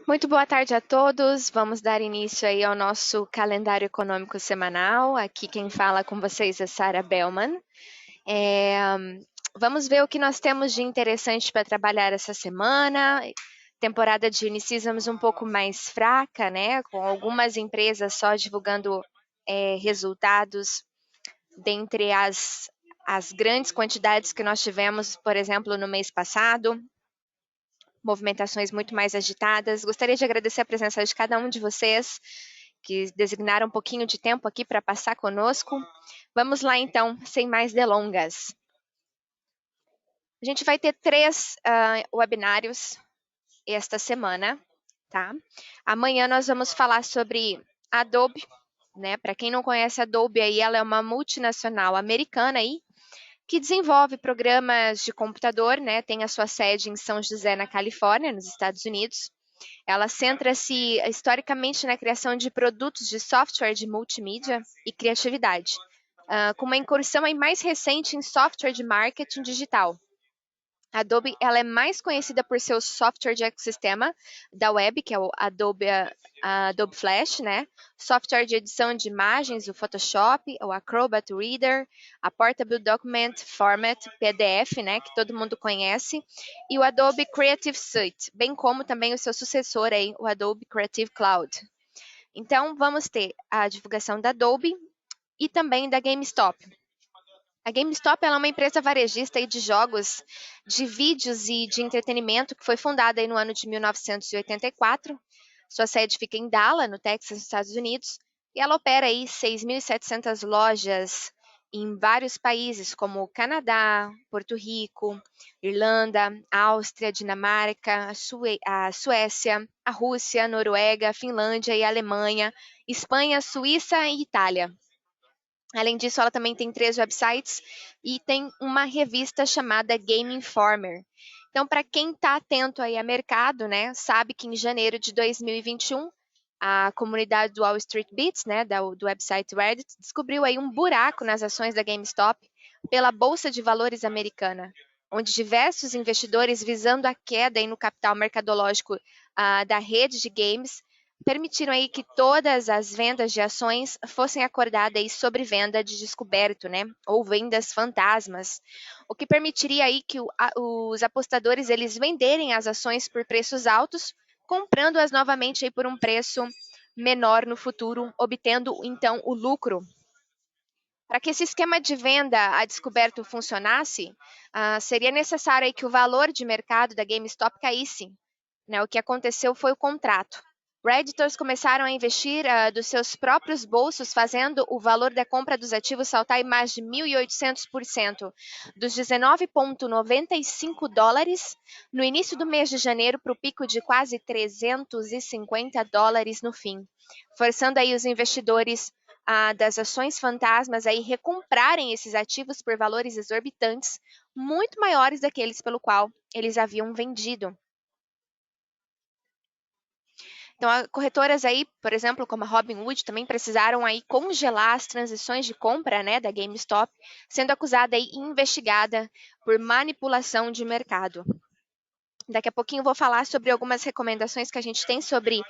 Muito boa tarde a todos. Vamos dar início aí ao nosso calendário econômico semanal. Aqui quem fala com vocês é Sara Bellman. Vamos ver o que nós temos de interessante para trabalhar essa semana. Temporada de Unicisms um pouco mais fraca, né? Com algumas empresas só divulgando resultados dentre as grandes quantidades que nós tivemos, por exemplo, no mês passado. Movimentações muito mais agitadas. Gostaria de agradecer a presença de cada um de vocês que designaram um pouquinho de tempo aqui para passar conosco. Vamos lá, então, sem mais delongas. A gente vai ter 3 webinários esta semana, tá? Amanhã nós vamos falar sobre Adobe, né? Para quem não conhece a Adobe aí, ela é uma multinacional americana aí, que desenvolve programas de computador, né? Tem a sua sede em São José, na Califórnia, nos Estados Unidos. Ela centra-se historicamente na criação de produtos de software de multimídia e criatividade, com uma incursão aí mais recente em software de marketing digital. A Adobe ela é mais conhecida por seu software de ecossistema da web, que é o Adobe Flash, né? Software de edição de imagens, o Photoshop, o Acrobat Reader, a Portable Document Format, PDF, né? Que todo mundo conhece, e o Adobe Creative Suite, bem como também o seu sucessor aí, o Adobe Creative Cloud. Então, vamos ter a divulgação da Adobe e também da GameStop. A GameStop ela é uma empresa varejista aí de jogos, de vídeos e de entretenimento que foi fundada aí no ano de 1984. Sua sede fica em Dallas, no Texas, nos Estados Unidos, e ela opera aí 6.700 lojas em vários países, como Canadá, Porto Rico, Irlanda, Áustria, Dinamarca, a Suécia, a Rússia, a Noruega, a Finlândia e a Alemanha, Espanha, Suíça e Itália. Além disso, ela também tem 3 websites e tem uma revista chamada Game Informer. Então, para quem está atento aí a mercado, né, sabe que em janeiro de 2021, a comunidade do Wall Street Bets, né, do website Reddit, descobriu aí um buraco nas ações da GameStop pela Bolsa de Valores americana, onde diversos investidores visando a queda aí no capital mercadológico da rede de games permitiram aí que todas as vendas de ações fossem acordadas aí sobre venda de descoberto, né? Ou vendas fantasmas, o que permitiria aí que os apostadores eles venderem as ações por preços altos, comprando-as novamente aí por um preço menor no futuro, obtendo então o lucro. Para que esse esquema de venda a descoberto funcionasse, seria necessário aí que o valor de mercado da GameStop caísse, né? O que aconteceu foi o contrato. Redditors começaram a investir dos seus próprios bolsos, fazendo o valor da compra dos ativos saltar em mais de 1.800%, dos 19,95 dólares no início do mês de janeiro para o pico de quase 350 dólares no fim, forçando aí os investidores das ações fantasmas aí recomprarem esses ativos por valores exorbitantes, muito maiores daqueles pelo qual eles haviam vendido. Então, corretoras aí, por exemplo, como a Robinhood, também precisaram aí congelar as transições de compra, né, da GameStop, sendo acusada e investigada por manipulação de mercado. Daqui a pouquinho eu vou falar sobre algumas recomendações que a gente tem sobre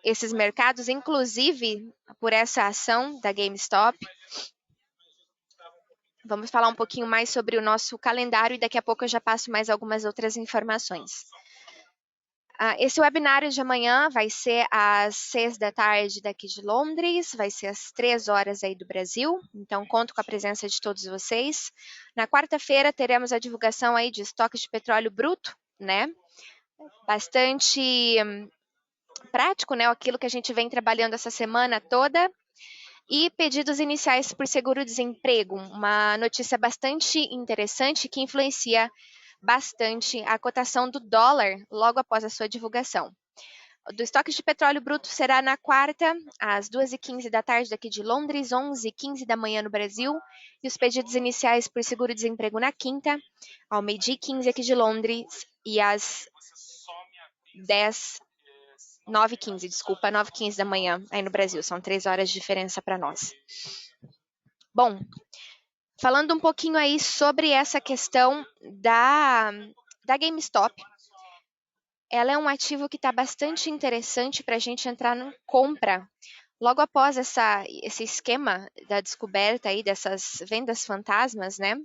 esses mercados, inclusive por essa ação da GameStop. Vamos falar um pouquinho mais sobre o nosso calendário e daqui a pouco eu já passo mais algumas outras informações. Esse webinário de amanhã vai ser às 6 da tarde daqui de Londres, vai ser às 3 horas aí do Brasil, então conto com a presença de todos vocês. Na quarta-feira teremos a divulgação aí de estoques de petróleo bruto, né? Bastante prático, né? Aquilo que a gente vem trabalhando essa semana toda. E pedidos iniciais por seguro-desemprego, uma notícia bastante interessante que influencia bastante a cotação do dólar logo após a sua divulgação. Do estoque de petróleo bruto será na quarta, às 2h15 da tarde daqui de Londres, 11h15 da manhã no Brasil, e os pedidos iniciais por seguro-desemprego na quinta, ao 12h15 aqui de Londres, e às 9h15, desculpa, 9h15 da manhã aí no Brasil. São 3 horas de diferença para nós. Bom, falando um pouquinho aí sobre essa questão da GameStop, ela é um ativo que está bastante interessante para a gente entrar na compra. Logo após esse esquema da descoberta aí dessas vendas fantasmas, né?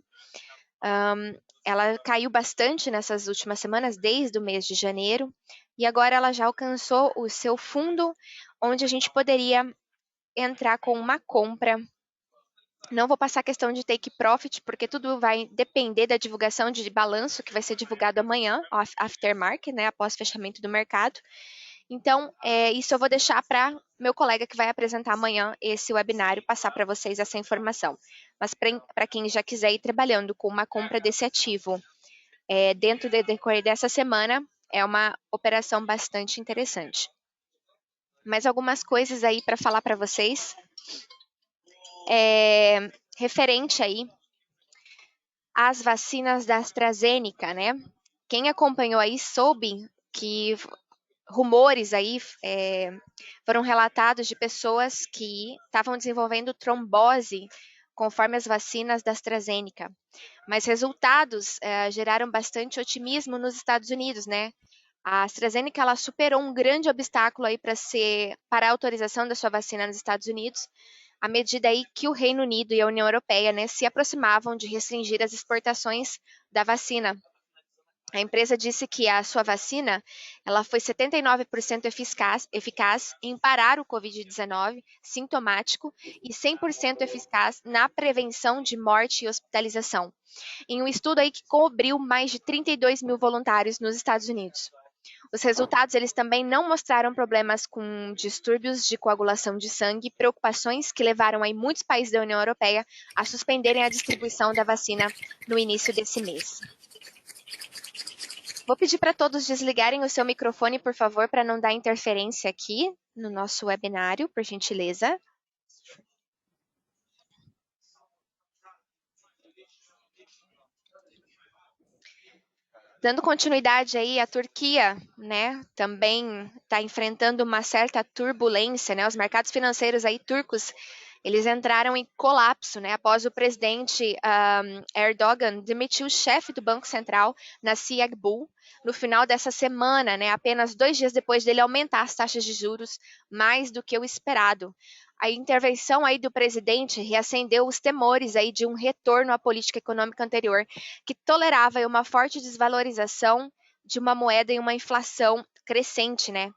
Ela caiu bastante nessas últimas semanas, desde o mês de janeiro, e agora ela já alcançou o seu fundo, onde a gente poderia entrar com uma compra. Não vou passar a questão de take profit, porque tudo vai depender da divulgação de balanço que vai ser divulgado amanhã, aftermarket, né, após fechamento do mercado. Então, isso eu vou deixar para meu colega que vai apresentar amanhã esse webinário, passar para vocês essa informação. Mas para quem já quiser ir trabalhando com uma compra desse ativo dentro do decorrer dessa semana, é uma operação bastante interessante. Mais algumas coisas aí para falar para vocês. Referente aí às vacinas da AstraZeneca, né? Quem acompanhou aí soube que rumores aí foram relatados de pessoas que estavam desenvolvendo trombose conforme as vacinas da AstraZeneca. Mas resultados geraram bastante otimismo nos Estados Unidos, né? A AstraZeneca ela superou um grande obstáculo aí para a autorização da sua vacina nos Estados Unidos, à medida aí que o Reino Unido e a União Europeia, né, se aproximavam de restringir as exportações da vacina. A empresa disse que a sua vacina ela foi 79% eficaz em parar o Covid-19 sintomático e 100% eficaz na prevenção de morte e hospitalização, em um estudo aí que cobriu mais de 32 mil voluntários nos Estados Unidos. Os resultados eles também não mostraram problemas com distúrbios de coagulação de sangue, preocupações que levaram aí muitos países da União Europeia a suspenderem a distribuição da vacina no início desse mês. Vou pedir para todos desligarem o seu microfone, por favor, para não dar interferência aqui no nosso webinário, por gentileza. Dando continuidade aí, a Turquia, né, também está enfrentando uma certa turbulência, né? Os mercados financeiros aí turcos, eles entraram em colapso, né, após o presidente Erdogan demitir o chefe do Banco Central, Nasih Agbul, no final dessa semana, né, apenas 2 dias depois dele aumentar as taxas de juros mais do que o esperado. A intervenção aí do presidente reacendeu os temores aí de um retorno à política econômica anterior, que tolerava uma forte desvalorização de uma moeda e uma inflação crescente, né?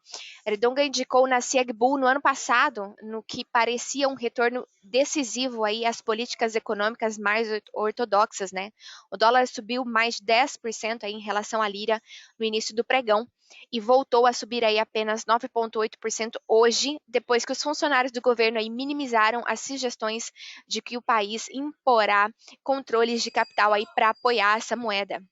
Erdogan indicou Nasih Agbul no ano passado, no que parecia um retorno decisivo aí às políticas econômicas mais ortodoxas, né? O dólar subiu mais de 10% aí em relação à lira no início do pregão e voltou a subir aí apenas 9,8% hoje, depois que os funcionários do governo aí minimizaram as sugestões de que o país imporá controles de capital aí para apoiar essa moeda.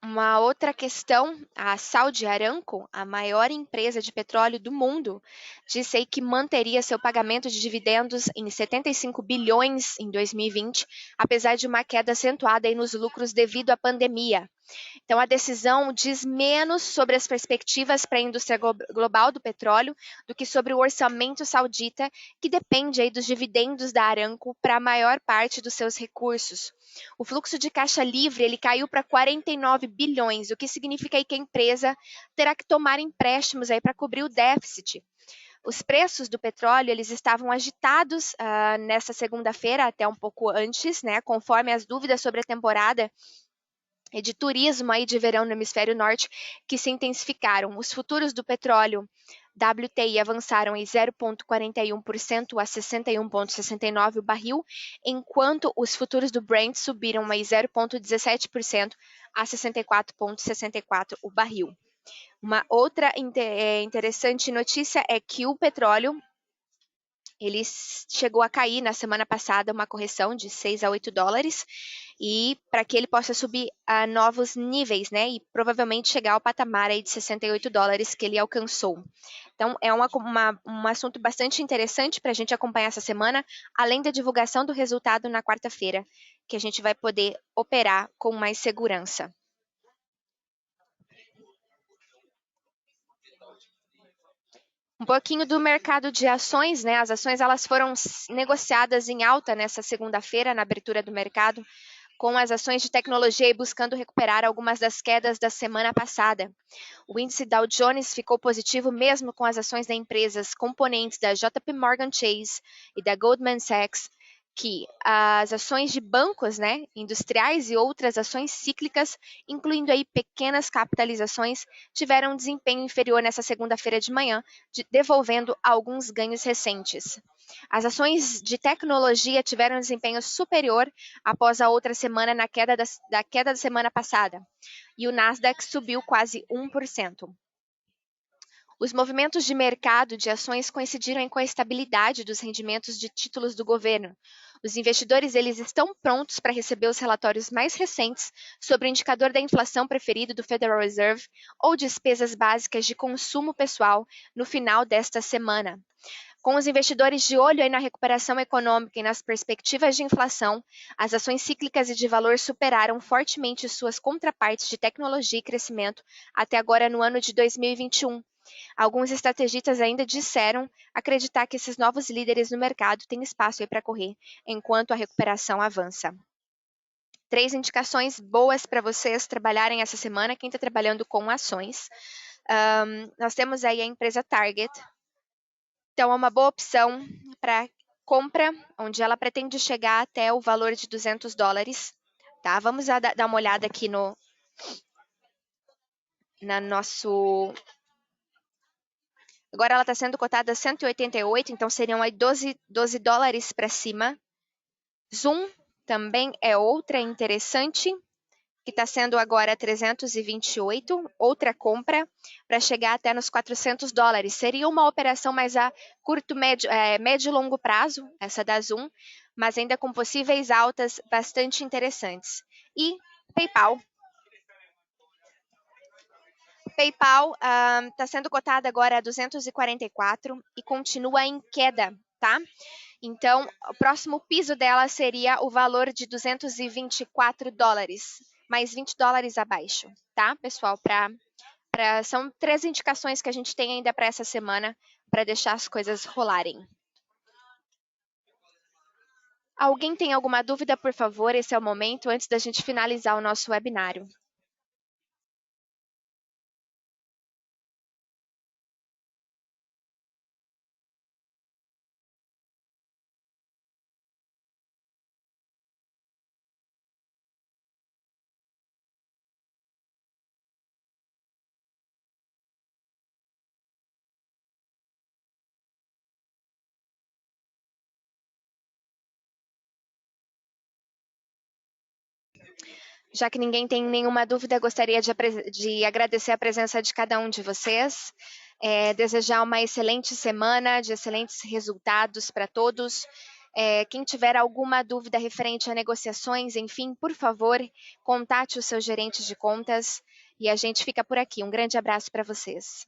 Uma outra questão, a Saudi Aramco, a maior empresa de petróleo do mundo, disse aí que manteria seu pagamento de dividendos em 75 bilhões em 2020, apesar de uma queda acentuada aí nos lucros devido à pandemia. Então, a decisão diz menos sobre as perspectivas para a indústria global do petróleo do que sobre o orçamento saudita, que depende aí dos dividendos da Aramco para a maior parte dos seus recursos. O fluxo de caixa livre ele caiu para 49 bilhões, o que significa aí que a empresa terá que tomar empréstimos aí para cobrir o déficit. Os preços do petróleo eles estavam agitados nessa segunda-feira, até um pouco antes, né, conforme as dúvidas sobre a temporada de turismo aí de verão no hemisfério norte que se intensificaram. Os futuros do petróleo WTI avançaram em 0,41% a 61,69 o barril, enquanto os futuros do Brent subiram em 0,17% a 64,64 o barril. Uma outra interessante notícia é que o petróleo ele chegou a cair na semana passada, uma correção de 6 a 8 dólares, e para que ele possa subir a novos níveis, né, e provavelmente chegar ao patamar aí de 68 dólares que ele alcançou. Então, é um assunto bastante interessante para a gente acompanhar essa semana, além da divulgação do resultado na quarta-feira, que a gente vai poder operar com mais segurança. Um pouquinho do mercado de ações, né? As ações elas foram negociadas em alta nessa segunda-feira, na abertura do mercado, com as ações de tecnologia e buscando recuperar algumas das quedas da semana passada. O índice Dow Jones ficou positivo mesmo com as ações de empresas componentes da JP Morgan Chase e da Goldman Sachs, que as ações de bancos, né, industriais e outras ações cíclicas, incluindo aí pequenas capitalizações, tiveram um desempenho inferior nessa segunda-feira de manhã, devolvendo alguns ganhos recentes. As ações de tecnologia tiveram um desempenho superior após a outra semana na queda da queda da semana passada, e o Nasdaq subiu quase 1%. Os movimentos de mercado de ações coincidiram com a estabilidade dos rendimentos de títulos do governo. Os investidores eles estão prontos para receber os relatórios mais recentes sobre o indicador da inflação preferido do Federal Reserve ou despesas básicas de consumo pessoal no final desta semana. Com os investidores de olho aí na recuperação econômica e nas perspectivas de inflação, as ações cíclicas e de valor superaram fortemente suas contrapartes de tecnologia e crescimento até agora no ano de 2021. Alguns estrategistas ainda disseram acreditar que esses novos líderes no mercado têm espaço para correr enquanto a recuperação avança. 3 indicações boas para vocês trabalharem essa semana, quem está trabalhando com ações. Nós temos aí a empresa Target. Então, é uma boa opção para compra, onde ela pretende chegar até o valor de $200. Tá? Vamos dar uma olhada aqui no nosso... Agora ela está sendo cotada a 188, então seriam aí 12 dólares para cima. Zoom também é outra interessante, que está sendo agora 328, outra compra, para chegar até nos $400. Seria uma operação mais a curto, médio e longo prazo, essa da Zoom, mas ainda com possíveis altas bastante interessantes. E PayPal. PayPal está sendo cotada agora a 244 e continua em queda, tá? Então, o próximo piso dela seria o valor de $224, mais $20 abaixo, tá, pessoal? São 3 indicações que a gente tem ainda para essa semana para deixar as coisas rolarem. Alguém tem alguma dúvida, por favor? Esse é o momento antes da gente finalizar o nosso webinário. Já que ninguém tem nenhuma dúvida, gostaria de agradecer a presença de cada um de vocês, desejar uma excelente semana, de excelentes resultados para todos. Quem tiver alguma dúvida referente a negociações, enfim, por favor, contate os seus gerentes de contas e a gente fica por aqui. Um grande abraço para vocês.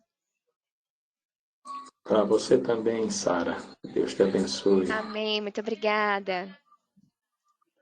Para você também, Sara. Deus te abençoe. Amém, muito obrigada.